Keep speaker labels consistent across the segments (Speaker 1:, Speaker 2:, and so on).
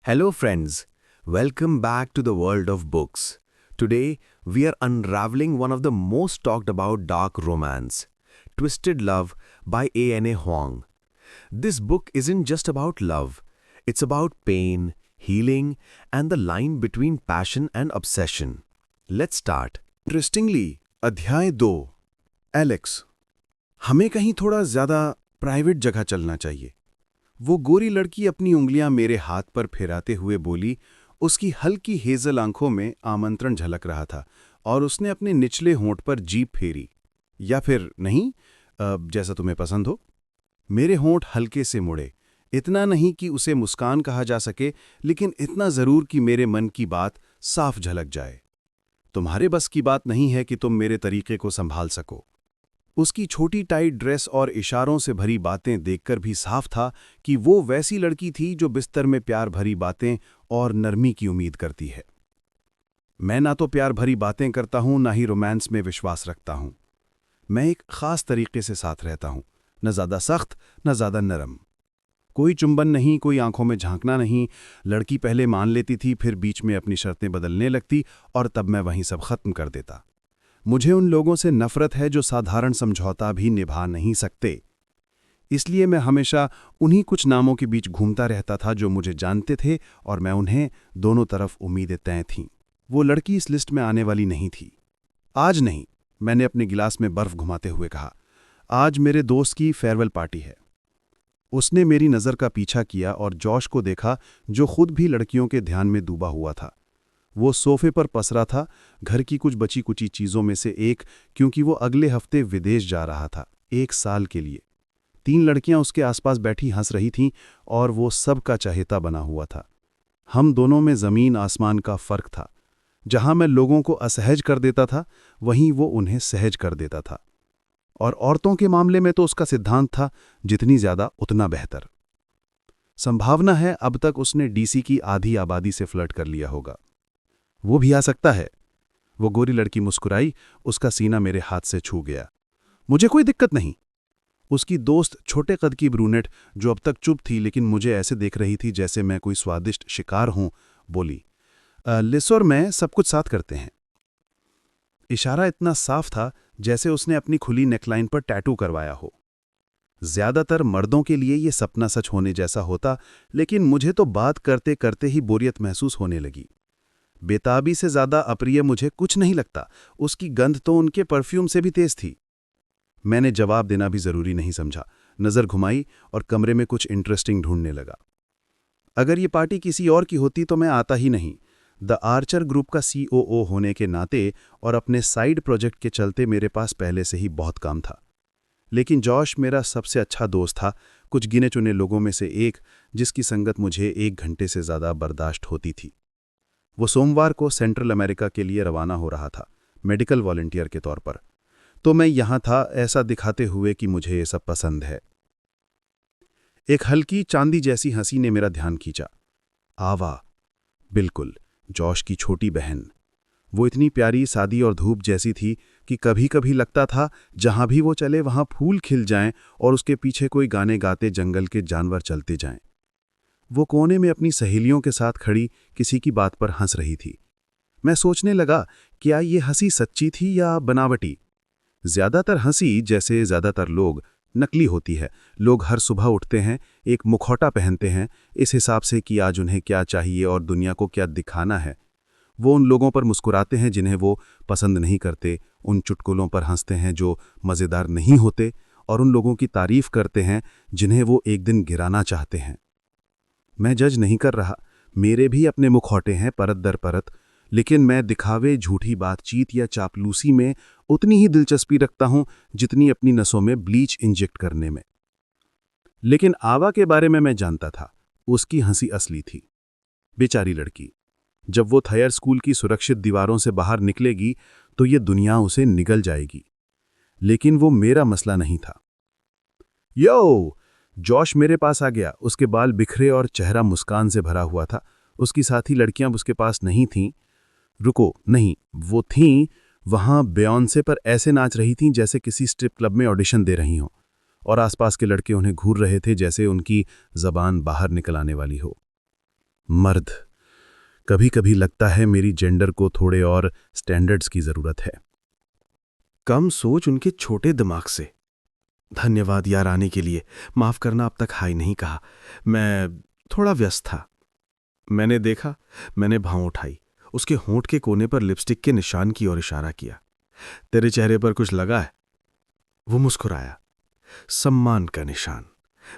Speaker 1: Hello, friends. Welcome back to the world of books. Today, we are unraveling one of the most talked about dark romance, Twisted Love by A.N.A. Huang. This book isn't just about love, it's about pain, healing, and the line between passion and obsession. Let's start.
Speaker 2: Interestingly अध्याय 2 Alex. हमें कहीं थोड़ा ज्यादा private जगह चलना चाहिए। वो गोरी लड़की अपनी उंगलियां मेरे हाथ पर फेराते हुए बोली। उसकी हल्की हेजल आंखों में आमंत्रण झलक रहा था और उसने अपने निचले होंठ पर जीभ फेरी। या फिर नहीं, जैसा तुम्हें पसंद हो। मेरे होंठ हल्के से मुड़े, इतना नहीं कि उसे मुस्कान कहा जा सके, लेकिन इतना जरूर कि मेरे मन की बात साफ झलक जाए। तुम्हारे बस की बात नहीं है कि तुम मेरे तरीके को संभाल सको। उसकी छोटी टाइट ड्रेस और इशारों से भरी बातें देखकर भी साफ था कि वो वैसी लड़की थी जो बिस्तर में प्यार भरी बातें और नरमी की उम्मीद करती है। मैं ना तो प्यार भरी बातें करता हूं, ना ही रोमांस में विश्वास रखता हूं। मैं एक खास तरीके से साथ रहता हूं, न ज्यादा सख्त न ज्यादा नरम। कोई चुंबन नहीं, कोई आंखों में झांकना नहीं। लड़की पहले मान लेती थी, फिर बीच में अपनी शर्तें बदलने लगती और तब मैं वहीं सब खत्म कर देता। मुझे उन लोगों से नफरत है जो साधारण समझौता भी निभा नहीं सकते। इसलिए मैं हमेशा उन्हीं कुछ नामों के बीच घूमता रहता था जो मुझे जानते थे और मैं उन्हें दोनों तरफ उम्मीदें तय थीं। वो लड़की इस लिस्ट में आने वाली नहीं थी। आज नहीं, मैंने अपने गिलास में बर्फ घुमाते हुए कहा। आज मेरे दोस्त की फेयरवेल पार्टी है। उसने मेरी नज़र का पीछा किया और जॉश को देखा, जो खुद भी लड़कियों के ध्यान में डूबा हुआ था। वो सोफे पर पसरा था, घर की कुछ बची कुची चीज़ों में से एक, क्योंकि वो अगले हफ्ते विदेश जा रहा था, 1 साल के लिए। 3 लड़कियां उसके आसपास बैठी हंस रही थीं और वो सबका चहेता बना हुआ था। हम दोनों में ज़मीन आसमान का फ़र्क था। जहां मैं लोगों को असहज कर देता था, वहीं वो उन्हें सहज कर देता था। और औरतों के मामले में तो उसका सिद्धांत था, जितनी ज़्यादा उतना बेहतर। संभावना है अब तक उसने डीसी की आधी आबादी से फ्लर्ट कर लिया होगा। वो भी आ सकता है। वो गोरी लड़की मुस्कुराई, उसका सीना मेरे हाथ से छू गया। मुझे कोई दिक्कत नहीं। उसकी दोस्त, छोटे कद की ब्रूनेट, जो अब तक चुप थी लेकिन मुझे ऐसे देख रही थी जैसे मैं कोई स्वादिष्ट शिकार हूं, बोली, लिस और मैं सब कुछ साथ करते हैं। इशारा इतना साफ था जैसे उसने अपनी खुली नेकलाइन पर टैटू करवाया हो। ज्यादातर मर्दों के लिए ये सपना सच होने जैसा होता, लेकिन मुझे तो बात करते करते ही बोरियत महसूस होने लगी। बेताबी से ज्यादा अप्रिय मुझे कुछ नहीं लगता। उसकी गंध तो उनके परफ्यूम से भी तेज थी। मैंने जवाब देना भी जरूरी नहीं समझा। नजर घुमाई और कमरे में कुछ इंटरेस्टिंग ढूंढने लगा। अगर ये पार्टी किसी और की होती तो मैं आता ही नहीं। द आर्चर ग्रुप का COO होने के नाते और अपने साइड प्रोजेक्ट के चलते मेरे पास पहले से ही बहुत काम था। लेकिन जॉश मेरा सबसे अच्छा दोस्त था, कुछ गिने चुने लोगों में से एक, जिसकी संगत मुझे 1 घंटे से ज्यादा बर्दाश्त होती थी। वो सोमवार को सेंट्रल अमेरिका के लिए रवाना हो रहा था, मेडिकल वॉलंटियर के तौर पर। तो मैं यहां था, ऐसा दिखाते हुए कि मुझे ये सब पसंद है। एक हल्की चांदी जैसी हंसी ने मेरा ध्यान खींचा। आवा, बिल्कुल, जॉश की छोटी बहन। वो इतनी प्यारी, सादी और धूप जैसी थी कि कभी कभी लगता था जहां भी वो चले वहां फूल खिल जाएं और उसके पीछे कोई गाने गाते जंगल के जानवर चलते जाएं। वो कोने में अपनी सहेलियों के साथ खड़ी किसी की बात पर हंस रही थी। मैं सोचने लगा, क्या ये हंसी सच्ची थी या बनावटी। ज्यादातर हंसी, जैसे ज्यादातर लोग, नकली होती है। लोग हर सुबह उठते हैं, एक मुखौटा पहनते हैं, इस हिसाब से कि आज उन्हें क्या चाहिए और दुनिया को क्या दिखाना है। वो उन लोगों पर मुस्कुराते हैं जिन्हें वो पसंद नहीं करते, उन चुटकुलों पर हंसते हैं जो मज़ेदार नहीं होते, और उन लोगों की तारीफ करते हैं जिन्हें वो एक दिन गिराना चाहते हैं। मैं जज नहीं कर रहा, मेरे भी अपने मुखौटे हैं परत दर परत, लेकिन मैं दिखावे, झूठी बातचीत या चापलूसी में उतनी ही दिलचस्पी रखता हूं जितनी अपनी नसों में ब्लीच इंजेक्ट करने में। लेकिन आवा के बारे में मैं जानता था, उसकी हंसी असली थी। बेचारी लड़की, जब वो थायर स्कूल की सुरक्षित दीवारों से बाहर निकलेगी तो ये दुनिया उसे निगल जाएगी। लेकिन वो मेरा मसला नहीं था। यो! जॉश मेरे पास आ गया। उसके बाल बिखरे और चेहरा मुस्कान से भरा हुआ था। उसकी साथी लड़कियां उसके पास नहीं थीं। रुको, नहीं, वो थीं। वहां बेयोंसे पर ऐसे नाच रही थीं जैसे किसी स्ट्रिप क्लब में ऑडिशन दे रही हों, और आसपास के लड़के उन्हें घूर रहे थे जैसे उनकी जबान बाहर निकल आने वाली हो। मर्द। कभी कभी लगता है मेरी जेंडर को थोड़े और स्टैंडर्ड्स की ज़रूरत है।
Speaker 1: कम सोच उनके छोटे दिमाग से। धन्यवाद यार आने के लिए। माफ करना अब तक हाय नहीं कहा। मैं थोड़ा व्यस्त था। मैंने देखा, मैंने भौं उठाई। उसके होंठ के कोने पर लिपस्टिक के निशान की ओर इशारा किया। तेरे चेहरे पर कुछ लगा है? वो मुस्कुराया। सम्मान का निशान।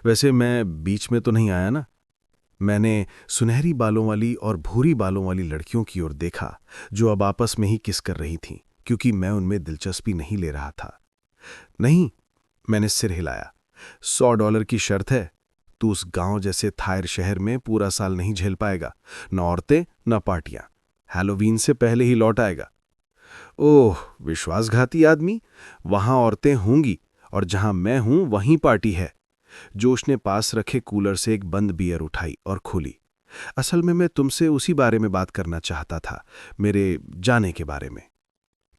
Speaker 1: वैसे मैं बीच में तो नहीं आया ना। मैंने सुनहरी बालों वाली और भूरी बालों वाली लड़कियों की ओर देखा जो अब आपस में ही किस कर रही थीं, क्योंकि मैं उनमें दिलचस्पी नहीं ले रहा था। नहीं, मैंने सिर हिलाया। $100 की शर्त है। तू उस गांव जैसे थायर शहर में पूरा साल नहीं झेल पाएगा। न औरतें न पार्टियां। हैलोवीन से पहले ही लौट आएगा। ओह, विश्वासघाती आदमी। वहां औरतें होंगी और जहां मैं हूं वहीं पार्टी है। जोश ने पास रखे कूलर से एक बंद बियर उठाई और खोली। असल में मैं तुमसे उसी बारे में बात करना चाहता था, मेरे जाने के बारे में।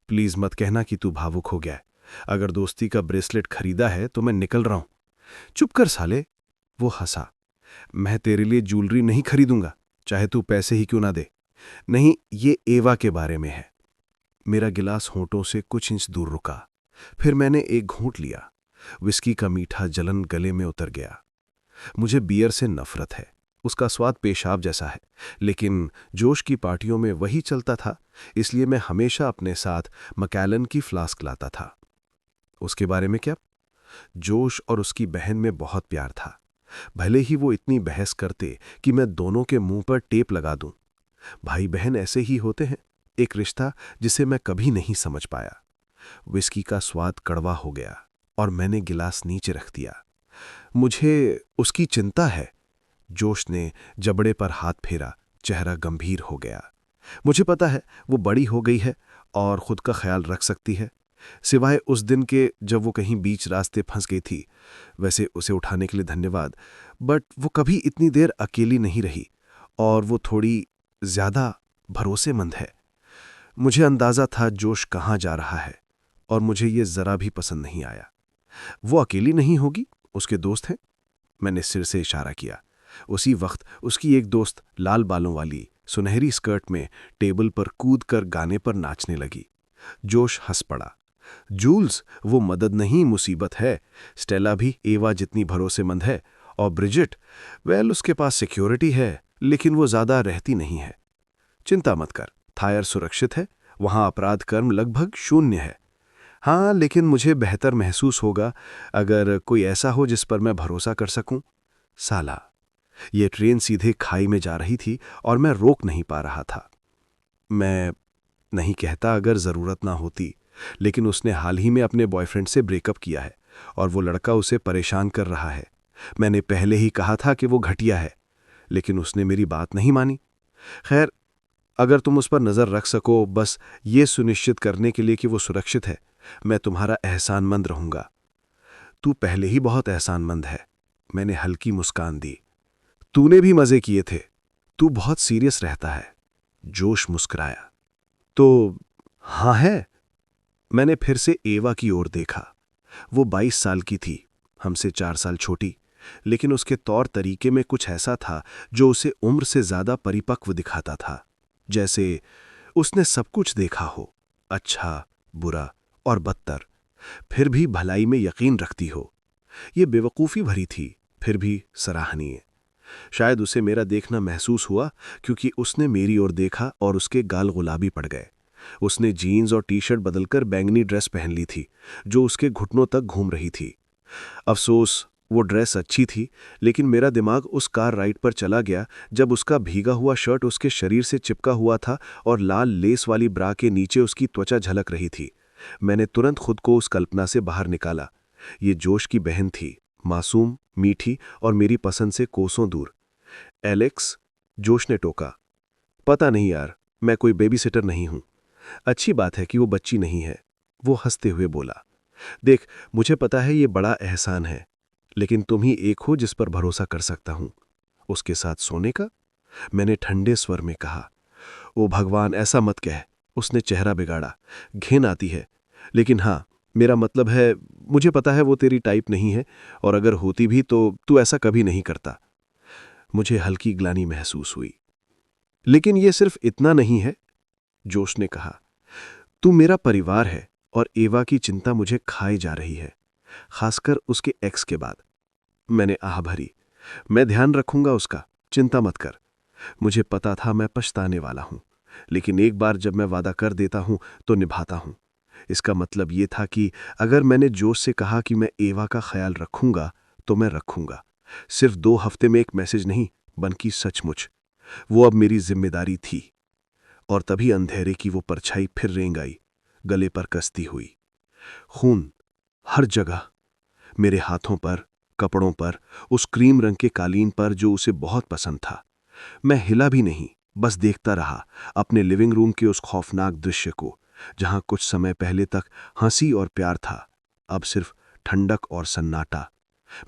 Speaker 1: प्लीज मत कहना कि तू भावुक हो गया है। अगर दोस्ती का ब्रेसलेट खरीदा है तो मैं निकल रहा हूं। चुप कर साले। वो हंसा। मैं तेरे लिए ज्वेलरी नहीं खरीदूंगा, चाहे तू पैसे ही क्यों ना दे। नहीं, ये एवा के बारे में है। मेरा गिलास होंठों से कुछ इंच दूर रुका। फिर मैंने एक घूंट लिया। विस्की का मीठा जलन गले में उतर गया। मुझे बियर से नफरत है। उसका स्वाद पेशाब जैसा है। लेकिन जोश की पार्टियों में वही चलता था, इसलिए मैं हमेशा अपने साथ मकैलन की फ्लास्क लाता था। उसके बारे में क्या? जोश और उसकी बहन में बहुत प्यार था। भले ही वो इतनी बहस करते कि मैं दोनों के मुंह पर टेप लगा दूं। भाई बहन ऐसे ही होते हैं, एक रिश्ता जिसे मैं कभी नहीं समझ पाया। विस्की का स्वाद कड़वा हो गया और मैंने गिलास नीचे रख दिया। मुझे उसकी चिंता है। जोश ने जबड़े पर हाथ फेरा। चेहरा गंभीर हो गया। मुझे पता है वो बड़ी हो गई है और खुद का ख्याल रख सकती है, सिवाय उस दिन के जब वो कहीं बीच रास्ते फंस गई थी। वैसे उसे उठाने के लिए धन्यवाद, बट वो कभी इतनी देर अकेली नहीं रही और वो थोड़ी ज्यादा भरोसेमंद है। मुझे अंदाजा था जोश कहाँ जा रहा है और मुझे ये जरा भी पसंद नहीं आया। वो अकेली नहीं होगी, उसके दोस्त हैं। मैंने सिर से इशारा किया। उसी वक्त उसकी एक दोस्त लाल बालों वाली सुनहरी स्कर्ट में टेबल पर कूदकर गाने पर नाचने लगी। जोश हंस पड़ा। जूल्स, वो मदद नहीं मुसीबत है। स्टेला भी एवा जितनी भरोसेमंद है। और ब्रिजिट, वेल उसके पास सिक्योरिटी है, लेकिन वो ज्यादा रहती नहीं है। चिंता मत कर, थायर सुरक्षित है। वहां अपराध कर्म लगभग शून्य है। हाँ, लेकिन मुझे बेहतर महसूस होगा अगर कोई ऐसा हो जिस पर मैं भरोसा कर सकूं। साला, ये ट्रेन सीधे खाई में जा रही थी और मैं रोक नहीं पा रहा था। मैं नहीं कहता अगर जरूरत ना होती, लेकिन उसने हाल ही में अपने बॉयफ्रेंड से ब्रेकअप किया है और वो लड़का उसे परेशान कर रहा है। मैंने पहले ही कहा था कि वो घटिया है, लेकिन उसने मेरी बात नहीं मानी। खैर, अगर तुम उस पर नजर रख सको, बस ये सुनिश्चित करने के लिए कि वो सुरक्षित है, मैं तुम्हारा एहसानमंद रहूंगा। तू पहले ही बहुत एहसानमंद है। मैंने हल्की मुस्कान दी। तूने भी मजे किए थे। तू बहुत सीरियस रहता है। जोश मुस्कुराया। तो हाँ है। मैंने फिर से एवा की ओर देखा। वो 22 साल की थी, हमसे 4 साल छोटी, लेकिन उसके तौर तरीके में कुछ ऐसा था जो उसे उम्र से ज्यादा परिपक्व दिखाता था। जैसे उसने सब कुछ देखा हो, अच्छा, बुरा और बदतर, फिर भी भलाई में यकीन रखती हो। ये बेवकूफ़ी भरी थी, फिर भी सराहनीय। शायद उसे मेरा देखना महसूस हुआ क्योंकि उसने मेरी ओर देखा और उसके गाल गुलाबी पड़ गए। उसने जीन्स और टी शर्ट बदलकर बैंगनी ड्रेस पहन ली थी जो उसके घुटनों तक घूम रही थी। अफसोस, वो ड्रेस अच्छी थी, लेकिन मेरा दिमाग उस कार राइड पर चला गया जब उसका भीगा हुआ शर्ट उसके शरीर से चिपका हुआ था और लाल लेस वाली ब्रा के नीचे उसकी त्वचा झलक रही थी। मैंने तुरंत खुद को उस कल्पना से बाहर निकाला। ये जोश की बहन थी, मासूम, मीठी और मेरी पसंद से कोसों दूर। एलेक्स, जोश ने टोका। पता नहीं यार, मैं कोई बेबी सिटर नहीं हूं। अच्छी बात है कि वो बच्ची नहीं है। वो हंसते हुए बोला। देख, मुझे पता है ये बड़ा एहसान है, लेकिन तुम ही एक हो जिस पर भरोसा कर सकता हूं। उसके साथ सोने का? मैंने ठंडे स्वर में कहा। ओ भगवान, ऐसा मत कह। उसने चेहरा बिगाड़ा। घिन आती है। लेकिन हाँ, मेरा मतलब है, मुझे पता है वो तेरी टाइप नहीं है, और अगर होती भी तो तू ऐसा कभी नहीं करता। मुझे हल्की ग्लानि महसूस हुई।
Speaker 2: लेकिन ये सिर्फ इतना नहीं है, जोश ने कहा। तू मेरा परिवार है और एवा की चिंता मुझे खाए जा रही है, खासकर उसके एक्स के बाद। मैंने आह भरी। मैं ध्यान रखूंगा उसका, चिंता मत कर। मुझे पता था मैं पछताने वाला हूं, लेकिन एक बार जब मैं वादा कर देता हूं तो निभाता हूं। इसका मतलब ये था कि अगर मैंने जोश से कहा कि मैं एवा का ख्याल रखूंगा तो मैं रखूंगा। सिर्फ 2 हफ्ते में एक मैसेज नहीं, बल्कि सचमुच। वो अब मेरी जिम्मेदारी थी। और तभी अंधेरे की वो परछाई फिर रेंग आई, गले पर कसती हुई। खून हर जगह, मेरे हाथों पर, कपड़ों पर, उस क्रीम रंग के कालीन पर जो उसे बहुत पसंद था। मैं हिला भी नहीं, बस देखता रहा अपने लिविंग रूम के उस खौफनाक दृश्य को, जहां कुछ समय पहले तक हंसी और प्यार था, अब सिर्फ ठंडक और सन्नाटा।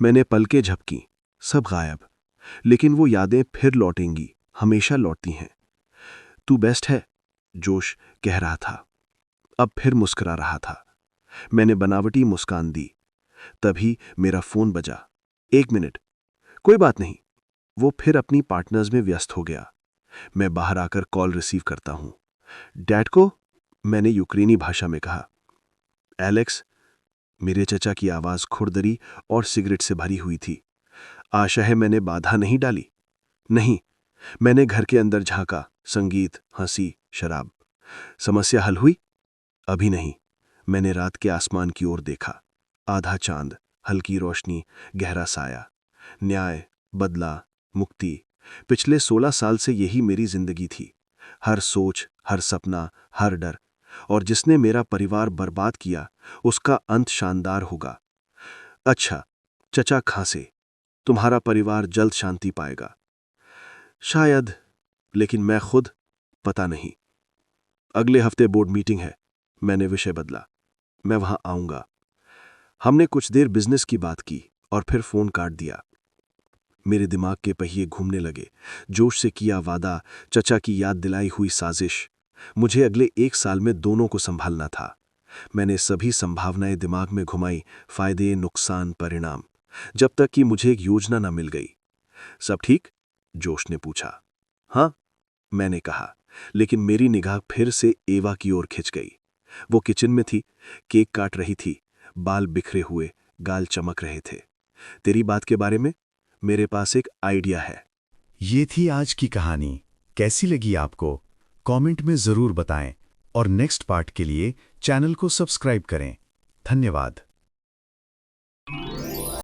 Speaker 2: मैंने पलकें झपकी, सब गायब। लेकिन वो यादें फिर लौटेंगी, हमेशा लौटती हैं। तू बेस्ट है, जोश कह रहा था। अब फिर मुस्कुरा रहा था। मैंने बनावटी मुस्कान दी। तभी मेरा फोन बजा। 1 मिनट। कोई बात नहीं। वो फिर अपनी पार्टनर्स में व्यस्त हो गया। मैं बाहर आकर कॉल रिसीव करता हूं। डैड को? मैंने यूक्रेनी भाषा में कहा। एलेक्स, मेरे चचा की आवाज खुरदरी और सिगरेट से भरी हुई थी। आशा है मैंने बाधा नहीं डाली। नहीं। मैंने घर के अंदर झांका, संगीत, हंसी, शराब। समस्या हल हुई? अभी नहीं। मैंने रात के आसमान की ओर देखा। आधा चांद, हल्की रोशनी, गहरा साया। न्याय, बदला, मुक्ति। पिछले 16 साल से यही मेरी जिंदगी थी। हर सोच, हर सपना, हर डर। और जिसने मेरा परिवार बर्बाद किया, उसका अंत शानदार होगा। अच्छा, चचा खांसे। तुम्हारा परिवार जल्द शांति पाएगा। शायद, लेकिन मैं खुद, पता नहीं। अगले हफ्ते बोर्ड मीटिंग है। मैंने विषय बदला। मैं वहां आऊंगा। हमने कुछ देर बिजनेस की बात की और फिर फोन काट दिया। मेरे दिमाग के पहिए घूमने लगे। जोश से किया वादा, चचा की याद दिलाई हुई साजिश। मुझे अगले 1 साल में दोनों को संभालना था। मैंने सभी संभावनाएं दिमाग में घुमाई, फायदे, नुकसान, परिणाम, जब तक कि मुझे एक योजना न मिल गई। सब ठीक? जोश ने पूछा। हाँ, मैंने कहा, लेकिन मेरी निगाह फिर से एवा की ओर खिंच गई। वो किचन में थी, केक काट रही थी, बाल बिखरे हुए, गाल चमक रहे थे। तेरी बात के बारे में मेरे पास एक आइडिया है।
Speaker 3: ये थी आज की कहानी। कैसी लगी आपको? कमेंट में ज़रूर बताएं और नेक्स्ट पार्ट के लिए चैनल को सब्सक्राइब करें। धन्यवाद।